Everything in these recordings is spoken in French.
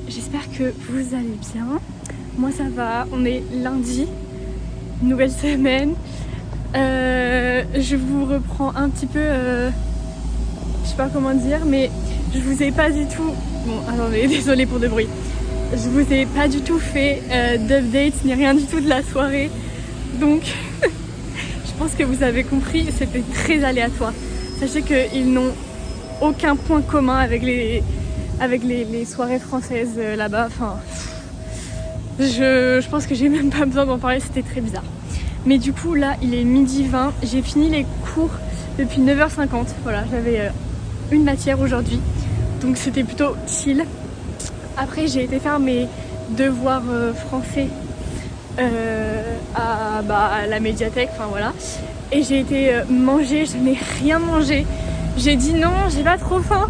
j'espère que vous allez bien. Moi ça va, on est lundi, nouvelle semaine. Je vous reprends un petit peu, je sais pas comment dire, mais je vous ai pas du tout... Bon, attendez, désolée pour le bruit. Je vous ai pas du tout fait d'update ni rien du tout de la soirée. Donc, je pense que vous avez compris, c'était très aléatoire. Sachez qu'ils n'ont aucun point commun avec les soirées françaises là-bas. Enfin, je pense que j'ai même pas besoin d'en parler, c'était très bizarre. Mais du coup, là, il est 12h20. J'ai fini les cours depuis 9h50. Voilà, j'avais une matière aujourd'hui. Donc c'était plutôt chill. Après, j'ai été faire mes devoirs français à la médiathèque. Enfin voilà. Et j'ai été manger, je n'ai rien mangé. J'ai dit non, j'ai pas trop faim.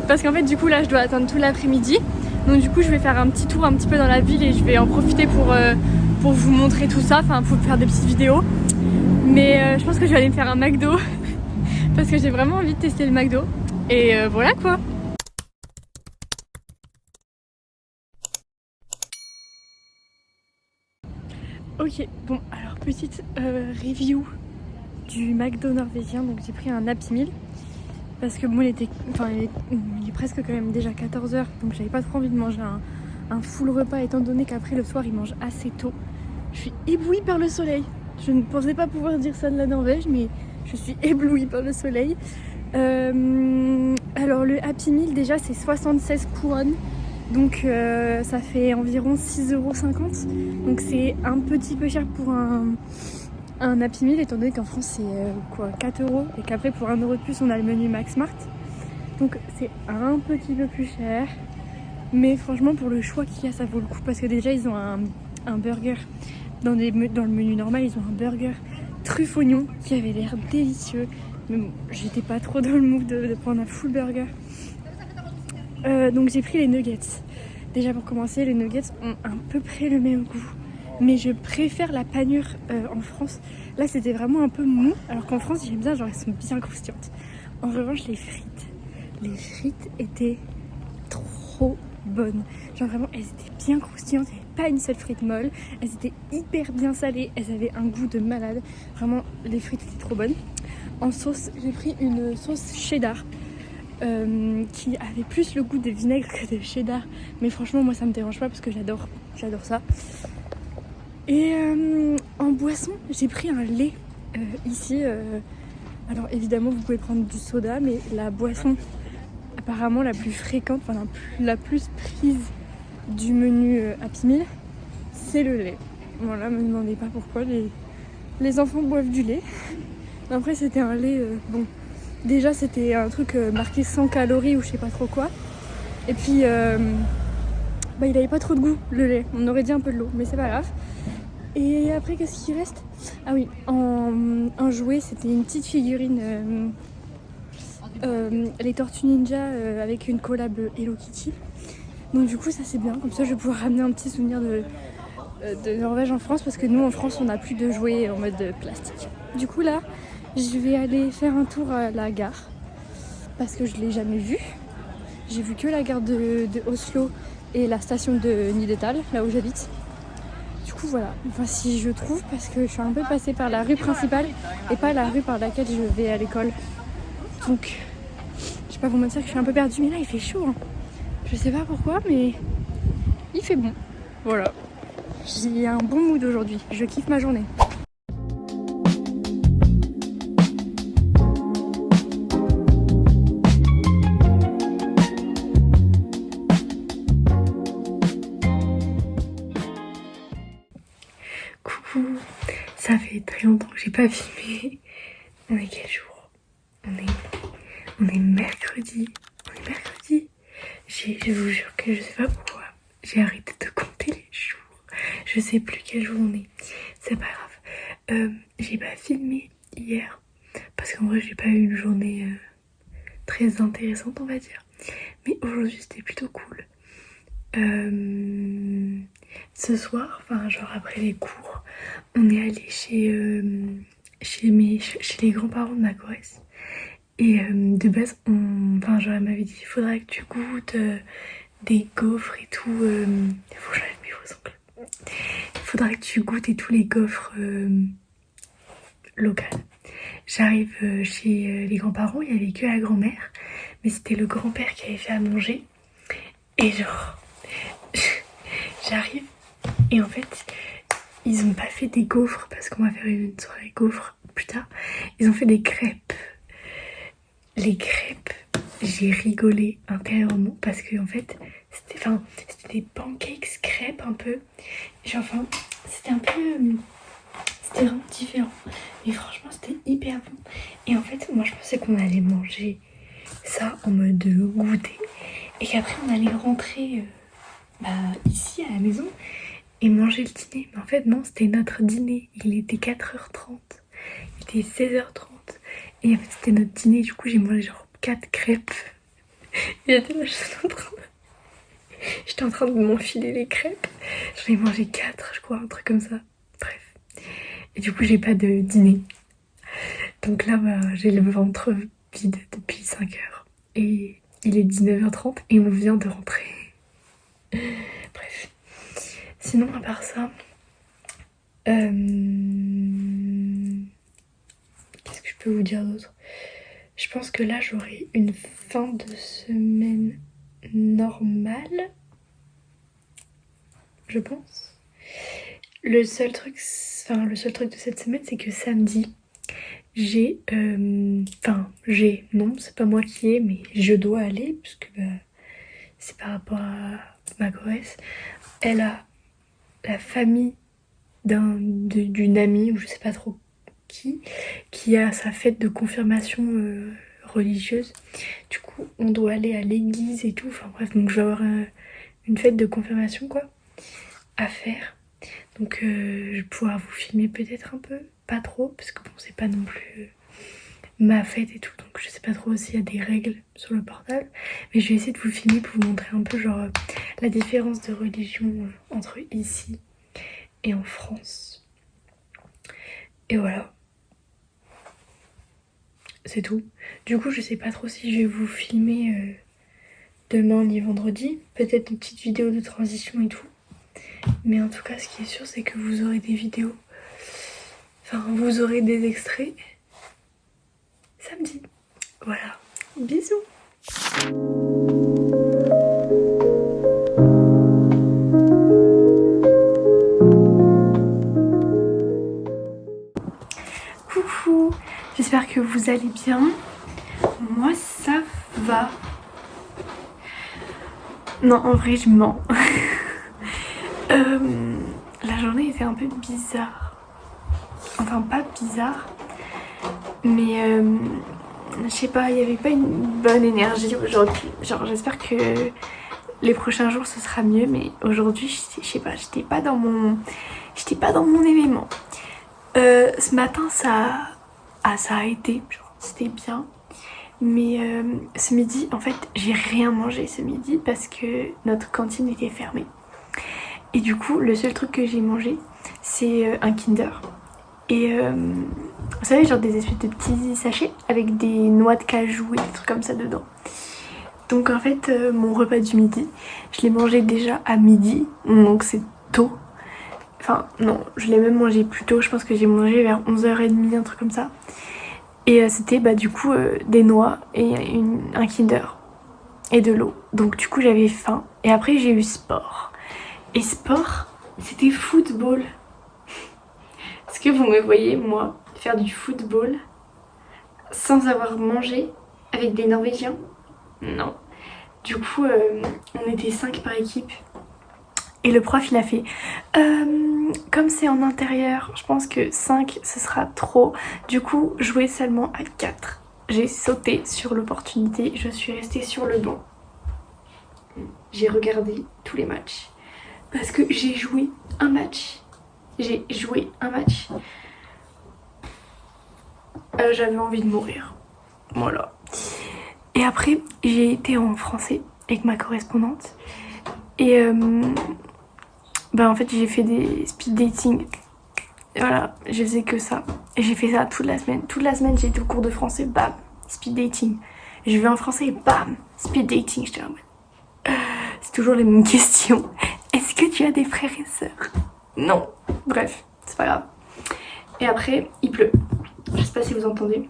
Parce qu'en fait, du coup, là, je dois attendre tout l'après-midi. Donc du coup, je vais faire un petit tour un petit peu dans la ville et je vais en profiter pour vous montrer tout ça, enfin pour faire des petites vidéos. Mais je pense que je vais aller me faire un McDo parce que j'ai vraiment envie de tester le McDo. Et voilà quoi. Ok, bon alors petite review du McDo norvégien. Donc j'ai pris un Happy Meal parce que bon il est presque quand même déjà 14h, donc j'avais pas trop envie de manger un full repas étant donné qu'après le soir ils mangent assez tôt. Je suis éblouie par le soleil. Je ne pensais pas pouvoir dire ça de la Norvège, mais je suis éblouie par le soleil. Alors le Happy Meal déjà c'est 76 couronnes. Donc ça fait environ 6,50 €. Donc c'est un petit peu cher pour un Happy Meal étant donné qu'en France c'est 4 € et qu'après pour 1 € de plus on a le menu Max Smart. Donc c'est un petit peu plus cher. Mais franchement pour le choix qu'il y a ça vaut le coup parce que déjà ils ont un burger. Dans le menu normal ils ont un burger truffe oignon qui avait l'air délicieux. Mais bon j'étais pas trop dans le mood de prendre un full burger. Donc j'ai pris les nuggets. Déjà pour commencer les nuggets ont à peu près le même goût. Mais je préfère la panure en France. Là c'était vraiment un peu mou. Alors qu'en France j'aime bien, genre elles sont bien croustillantes. En revanche les frites étaient trop bonnes. Genre vraiment elles étaient bien croustillantes. Il n'y avait pas une seule frite molle. Elles étaient hyper bien salées. Elles avaient un goût de malade. Vraiment les frites étaient trop bonnes. En sauce j'ai pris une sauce cheddar. Qui avait plus le goût de vinaigre que de cheddar, mais franchement moi ça me dérange pas parce que j'adore ça. Et en boisson j'ai pris un lait ici. Alors évidemment vous pouvez prendre du soda, mais la boisson apparemment la plus fréquente, enfin la plus prise du menu Happy Meal, c'est le lait. Voilà, me demandez pas pourquoi les enfants boivent du lait. Après c'était un lait bon. Déjà c'était un truc marqué 100 calories ou je sais pas trop quoi. Et puis il avait pas trop de goût le lait. On aurait dit un peu de l'eau mais c'est pas grave. Et après qu'est-ce qui reste? Ah oui, en jouet c'était une petite figurine les Tortues Ninja avec une collab Hello Kitty. Donc du coup ça c'est bien. Comme ça je vais pouvoir ramener un petit souvenir de Norvège en France parce que nous en France on n'a plus de jouets en mode plastique. Du coup là je vais aller faire un tour à la gare parce que je l'ai jamais vue. J'ai vu que la gare de Oslo et la station de Nidetal, là où j'habite. Du coup voilà, enfin si je trouve parce que je suis un peu passée par la rue principale et pas la rue par laquelle je vais à l'école. Donc je vais pas vous mentir que je suis un peu perdue, mais là il fait chaud. Hein. Je sais pas pourquoi mais il fait bon. Voilà, j'ai un bon mood aujourd'hui, je kiffe ma journée. Coucou, ça fait très longtemps que j'ai pas filmé. On est quel jour? On est mercredi. On est mercredi. Je vous jure que je sais pas pourquoi. J'ai arrêté de compter les jours. Je sais plus quel jour on est. C'est pas grave. J'ai pas filmé hier. Parce qu'en vrai j'ai pas eu une journée très intéressante on va dire. Mais aujourd'hui c'était plutôt cool. Ce soir, enfin genre après les cours, on est allé chez les grands-parents de ma Corrèze. Et de base, genre elle m'avait dit il faudrait que tu goûtes des gaufres et tout. Il faut que j'enlève mes faux ongles. Il faudra que tu goûtes et tous les gaufres locales. J'arrive chez les grands-parents, il n'y avait que la grand-mère, mais c'était le grand-père qui avait fait à manger. Et genre, j'arrive et en fait, ils ont pas fait des gaufres parce qu'on va faire une soirée gaufres plus tard. Ils ont fait des crêpes. Les crêpes, j'ai rigolé intérieurement parce que en fait, c'était des pancakes crêpes un peu. Genre, enfin, c'était un peu, c'était vraiment différent. Mais franchement, c'était hyper bon. Et en fait, moi, je pensais qu'on allait manger ça en mode goûter et qu'après on allait rentrer ici à la maison et manger le dîner. Mais en fait, non, c'était notre dîner. Il était 4h30. Il était 16h30. Et en fait, c'était notre dîner. Du coup, j'ai mangé genre 4 crêpes. Et j'étais là, j'étais en train de m'enfiler les crêpes. J'en ai mangé 4, je crois, un truc comme ça. Bref. Et du coup, j'ai pas de dîner. Donc là, j'ai le ventre vide depuis 5 heures. Et il est 19h30 et on vient de rentrer. Bref. Sinon, à part ça... Qu'est-ce que je peux vous dire d'autre? Je pense que là, j'aurai une fin de semaine normale. Je pense. Le seul truc de cette semaine, c'est que samedi, non, c'est pas moi qui ai, mais je dois aller, parce que c'est par rapport à ma grosse. Elle a la famille d'une amie, ou je sais pas trop qui a sa fête de confirmation religieuse. Du coup, on doit aller à l'église et tout. Enfin bref, donc je vais avoir une fête de confirmation quoi à faire. Donc je vais pouvoir vous filmer peut-être un peu, pas trop, parce que bon, c'est pas non plus ma fête et tout, donc je sais pas trop s'il y a des règles sur le portable, mais je vais essayer de vous filmer pour vous montrer un peu genre la différence de religion entre ici et en France. Et voilà. C'est tout. Du coup, je sais pas trop si je vais vous filmer demain ni vendredi. Peut-être une petite vidéo de transition et tout. Mais en tout cas, ce qui est sûr, c'est que vous aurez des vidéos. Enfin, vous aurez des extraits samedi. Voilà. Bisous. Coucou. J'espère que vous allez bien. Moi, ça va. Non, en vrai, je mens. La journée était un peu bizarre. Enfin, pas bizarre, mais je sais pas, il n'y avait pas une bonne énergie aujourd'hui. Genre, j'espère que les prochains jours ce sera mieux, mais aujourd'hui, je sais pas, j'étais pas dans mon élément. Ce matin, ça a été, genre, c'était bien. Mais ce midi, en fait, j'ai rien mangé ce midi parce que notre cantine était fermée. Et du coup, le seul truc que j'ai mangé, c'est un Kinder. Et vous savez, genre des espèces de petits sachets avec des noix de cajou et des trucs comme ça dedans. Donc en fait, mon repas du midi, je l'ai mangé déjà à midi, donc c'est tôt. Enfin non, je l'ai même mangé plus tôt, je pense que j'ai mangé vers 11h30, un truc comme ça. Et c'était du coup des noix et un Kinder et de l'eau. Donc du coup j'avais faim. Et après j'ai eu sport. Et sport, c'était football. Est-ce que vous me voyez, moi, faire du football sans avoir mangé avec des Norvégiens? Non. Du coup, on était 5 par équipe. Et le prof, il a fait comme c'est en intérieur, je pense que 5, ce sera trop. Du coup, jouez seulement à 4. J'ai sauté sur l'opportunité, je suis restée sur le banc. J'ai regardé tous les matchs. Parce que j'ai joué un match. J'avais envie de mourir. Voilà. Et après, j'ai été en français avec ma correspondante. Et en fait, j'ai fait des speed dating. Voilà, je faisais que ça. Et j'ai fait ça toute la semaine. Toute la semaine, j'ai été au cours de français, bam, speed dating. Je vais en français, bam, speed dating. J'étais en mode c'est toujours les mêmes questions. Est-ce que tu as des frères et sœurs? Non. Bref, c'est pas grave. Et après, il pleut. Je sais pas si vous entendez.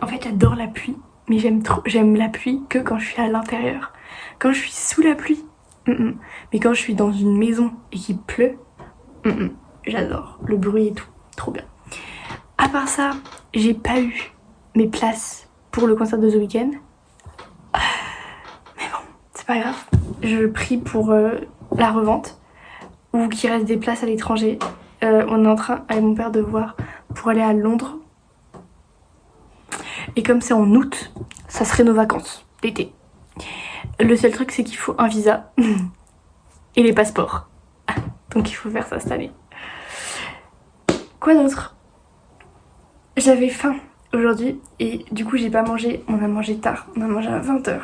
En fait, j'adore la pluie, mais j'aime la pluie que quand je suis à l'intérieur. Quand je suis sous la pluie, mais quand je suis dans une maison et qu'il pleut, j'adore le bruit et tout, trop bien. À part ça, j'ai pas eu mes places pour le concert de The Weeknd. Mais bon, c'est pas grave. Je prie pour la revente ou qu'il reste des places à l'étranger. On est en train avec mon père de voir pour aller à Londres. Et comme c'est en août, ça serait nos vacances d'été. Le seul truc, c'est qu'il faut un visa et les passeports. Donc il faut faire ça cette année. Quoi d'autre? J'avais faim aujourd'hui et du coup j'ai pas mangé. On a mangé tard, on a mangé à 20h.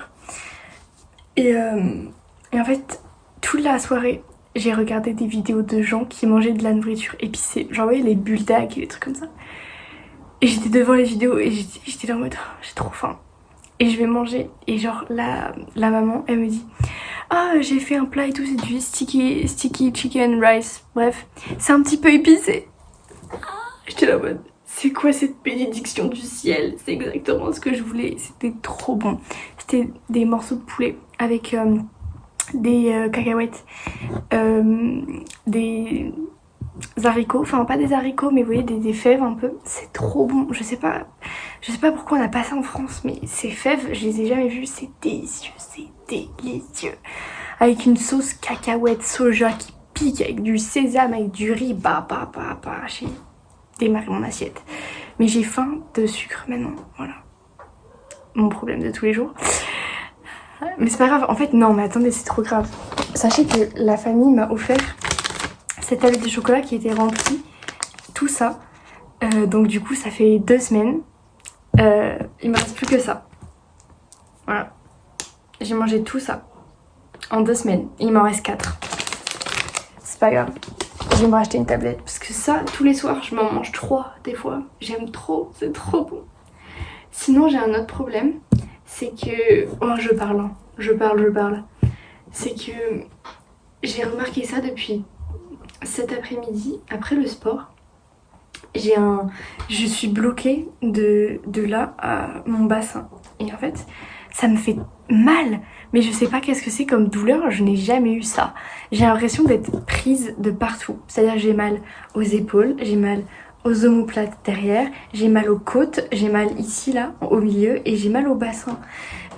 Et en fait, toute la soirée, j'ai regardé des vidéos de gens qui mangeaient de la nourriture épicée. Genre, vous voyez, les bulldog et des trucs comme ça. Et j'étais devant les vidéos et j'étais là en mode, oh, j'ai trop faim. Et je vais manger. Et genre, la maman, elle me dit, ah, j'ai fait un plat et tout, c'est du sticky chicken rice. Bref, c'est un petit peu épicé. J'étais là en mode, c'est quoi cette bénédiction du ciel? C'est exactement ce que je voulais. C'était trop bon. C'était des morceaux de poulet avec des cacahuètes, des haricots, enfin pas des haricots mais vous voyez des fèves un peu. C'est trop bon. Je sais pas pourquoi on a pas ça en France, mais ces fèves je les ai jamais vues. C'est délicieux, c'est délicieux. Avec une sauce cacahuète soja qui pique, avec du sésame, avec du riz, j'ai démarré mon assiette. Mais j'ai faim de sucre maintenant, voilà. Mon problème de tous les jours. Mais c'est pas grave, en fait non mais attendez, c'est trop grave. Sachez que la famille m'a offert cette tablette de chocolat qui était remplie, tout ça. Donc du coup ça fait 2 semaines. Il me reste plus que ça. Voilà. J'ai mangé tout ça en 2 semaines. Il m'en reste 4. C'est pas grave. Je vais me racheter une tablette parce que ça, tous les soirs, je m'en mange 3 des fois. J'aime trop, c'est trop bon. Sinon j'ai un autre problème. C'est que... Oh, je parle. C'est que j'ai remarqué ça depuis cet après-midi, après le sport. Je suis bloquée de là à mon bassin. Et en fait, ça me fait mal. Mais je sais pas qu'est-ce que c'est comme douleur, je n'ai jamais eu ça. J'ai l'impression d'être prise de partout. C'est-à-dire que j'ai mal aux épaules, j'ai mal aux omoplates derrière, j'ai mal aux côtes, j'ai mal ici là, au milieu, et j'ai mal au bassin.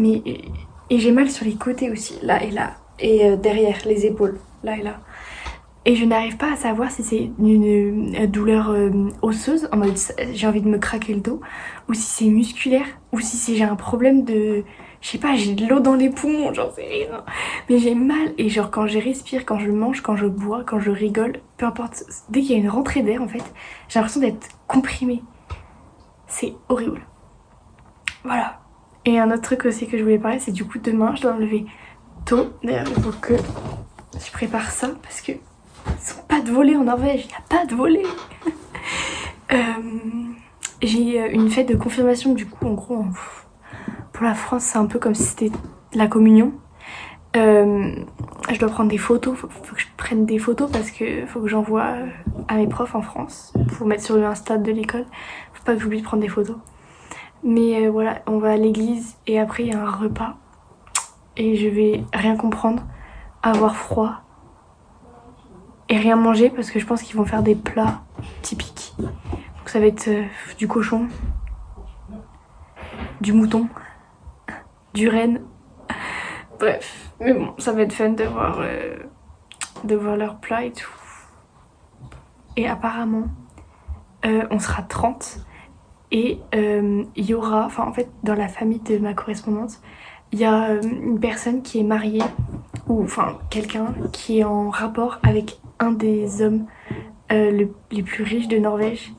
Et j'ai mal sur les côtés aussi, là et là. Et derrière les épaules, là et là. Et je n'arrive pas à savoir si c'est une douleur osseuse, en mode j'ai envie de me craquer le dos, ou si c'est musculaire, ou si j'ai un problème de... Je sais pas, j'ai de l'eau dans les poumons, j'en sais rien. Mais j'ai mal, et genre quand je respire, quand je mange, quand je bois, quand je rigole, peu importe, dès qu'il y a une rentrée d'air en fait, j'ai l'impression d'être comprimée. C'est horrible. Voilà. Et un autre truc aussi que je voulais parler, c'est du coup demain, je dois me lever tôt. D'ailleurs, il faut que je prépare ça, parce que ils sont pas de volets en Norvège, il n'y a pas de volets. J'ai une fête de confirmation, du coup en gros pour la France c'est un peu comme si c'était la communion. Je dois prendre des photos, faut que je prenne des photos parce que faut que j'envoie à mes profs en France pour mettre sur le Insta de l'école. Faut pas que j'oublie de prendre des photos. Mais voilà, on va à l'église et après il y a un repas et je vais rien comprendre, avoir froid et rien manger parce que je pense qu'ils vont faire des plats typiques. Donc ça va être du cochon, du mouton, du renne. Bref, mais bon, ça va être fun de voir leurs plats et tout. Et apparemment, on sera 30 et il y aura, enfin en fait dans la famille de ma correspondante, il y a une personne qui est mariée ou enfin quelqu'un qui est en rapport avec un des hommes les plus riches de Norvège.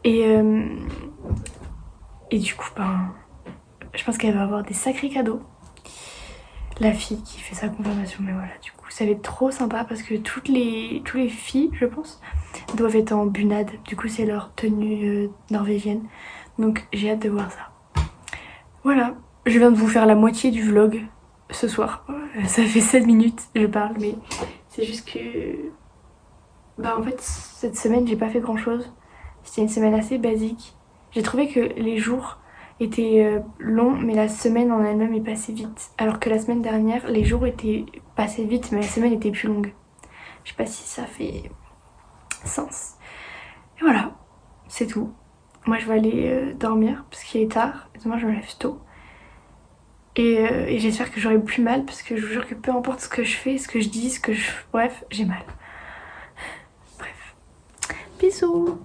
Et du coup, ben, je pense qu'elle va avoir des sacrés cadeaux. La fille qui fait sa confirmation, mais voilà, du coup, ça va être trop sympa parce que toutes les filles, je pense, doivent être en bunad. Du coup, c'est leur tenue norvégienne. Donc, j'ai hâte de voir ça. Voilà, je viens de vous faire la moitié du vlog. ce soir. Ça fait 7 minutes je parle, mais c'est juste que... Bah en fait cette semaine j'ai pas fait grand chose. C'était une semaine assez basique. J'ai trouvé que les jours étaient longs, mais la semaine en elle-même est passée vite. Alors que la semaine dernière, les jours étaient passés vite, mais la semaine était plus longue. Je sais pas si ça fait sens. Et voilà, c'est tout. Moi je vais aller dormir parce qu'il est tard. Et demain je me lève tôt. Et j'espère que j'aurai plus mal parce que je vous jure que peu importe ce que je fais, ce que je dis, bref, j'ai mal. Bref. Bisous.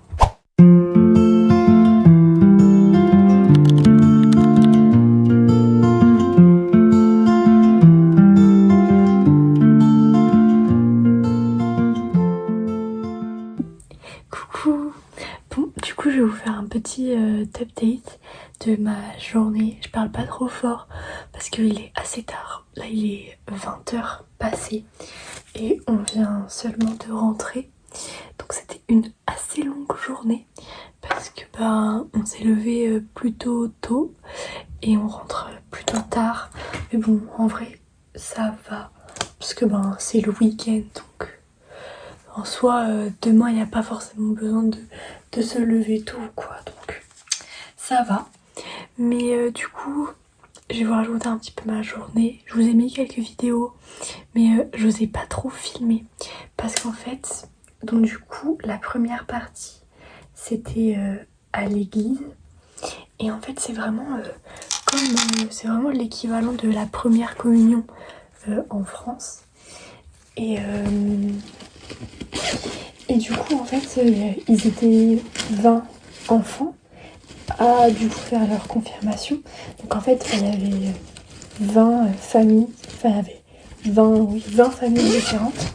Coucou. Bon, du coup je vais vous faire un petit update de ma journée. Je parle pas trop fort parce qu'il est assez tard. Là il est 20h passé et on vient seulement de rentrer. Donc c'était une assez longue journée parce que on s'est levé plutôt tôt et on rentre plutôt tard. Mais bon, en vrai ça va parce que c'est le week-end, donc en soi demain il n'y a pas forcément besoin de se lever tôt quoi, donc ça va. Mais du coup je vais vous rajouter un petit peu ma journée. Je vous ai mis quelques vidéos mais je n'osais pas trop filmer parce qu'en fait, donc du coup la première partie c'était à l'église et en fait c'est vraiment c'est vraiment l'équivalent de la première communion en France et du coup en fait ils étaient 20 enfants à du coup faire leur confirmation. Donc en fait il y avait 20 familles, enfin il y avait 20 familles différentes.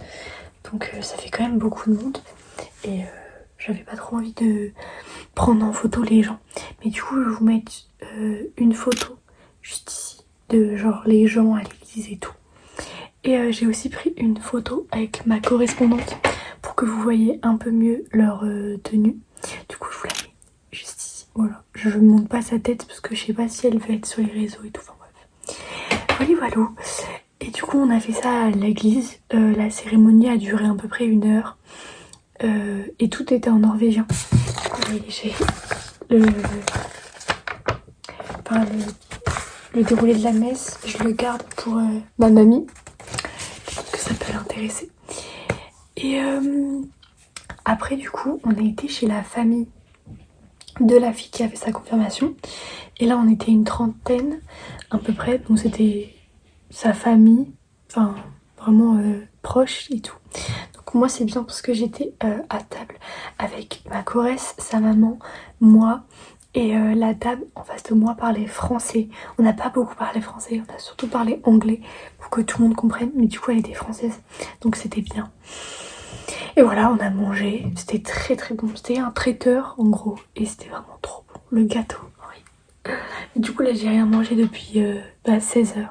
Donc ça fait quand même beaucoup de monde et j'avais pas trop envie de prendre en photo les gens. Mais du coup je vais vous mettre une photo juste ici de genre les gens à l'église et tout. Et j'ai aussi pris une photo avec ma correspondante pour que vous voyez un peu mieux leur tenue. Du coup je vous la mets juste ici. Voilà, je ne montre pas sa tête parce que je sais pas si elle veut être sur les réseaux et tout. Enfin bref. Voilà. Et du coup on a fait ça à l'église. La cérémonie a duré à peu près 1 heure. Et tout était en norvégien. Du coup vous voyez j'ai le déroulé de la messe. Je le garde pour ma mamie. Que ça peut l'intéresser. Et après du coup on a été chez la famille de la fille qui avait sa confirmation. Et là on était une trentaine à peu près. Donc c'était sa famille. Enfin vraiment proche et tout. Donc moi c'est bien parce que j'étais à table avec ma corresse, sa maman, moi et la dame en face de moi parlait français. On n'a pas beaucoup parlé français, on a surtout parlé anglais pour que tout le monde comprenne, mais du coup elle était française donc c'était bien. Et voilà, on a mangé, c'était très très bon, c'était un traiteur en gros et c'était vraiment trop bon, le gâteau, oui. Et du coup là j'ai rien mangé depuis 16h.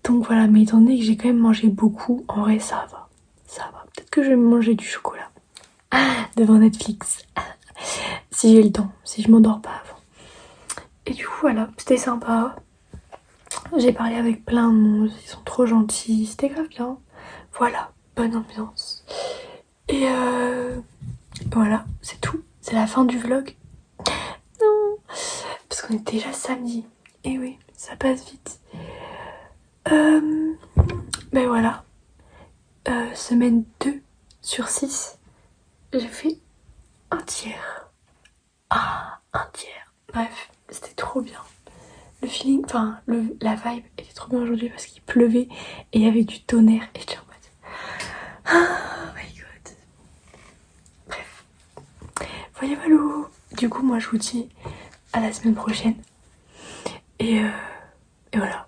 Donc voilà, mais étant donné que j'ai quand même mangé beaucoup, en vrai ça va, ça va. Peut-être que je vais manger du chocolat devant Netflix si j'ai le temps, si je m'endors pas avant. Et du coup voilà, c'était sympa. J'ai parlé avec plein de monde, ils sont trop gentils, c'était grave bien. Voilà, bonne ambiance. Et voilà, c'est tout. C'est la fin du vlog. Non, parce qu'on est déjà samedi. Et oui, ça passe vite. Ben voilà. Semaine 2 sur 6. J'ai fait un tiers. Ah, un tiers. Bref, c'était trop bien. Le feeling, enfin la vibe était trop bien aujourd'hui parce qu'il pleuvait et il y avait du tonnerre et j'étais en mode oh my god. Bref, voilà. Du coup moi je vous dis à la semaine prochaine et voilà.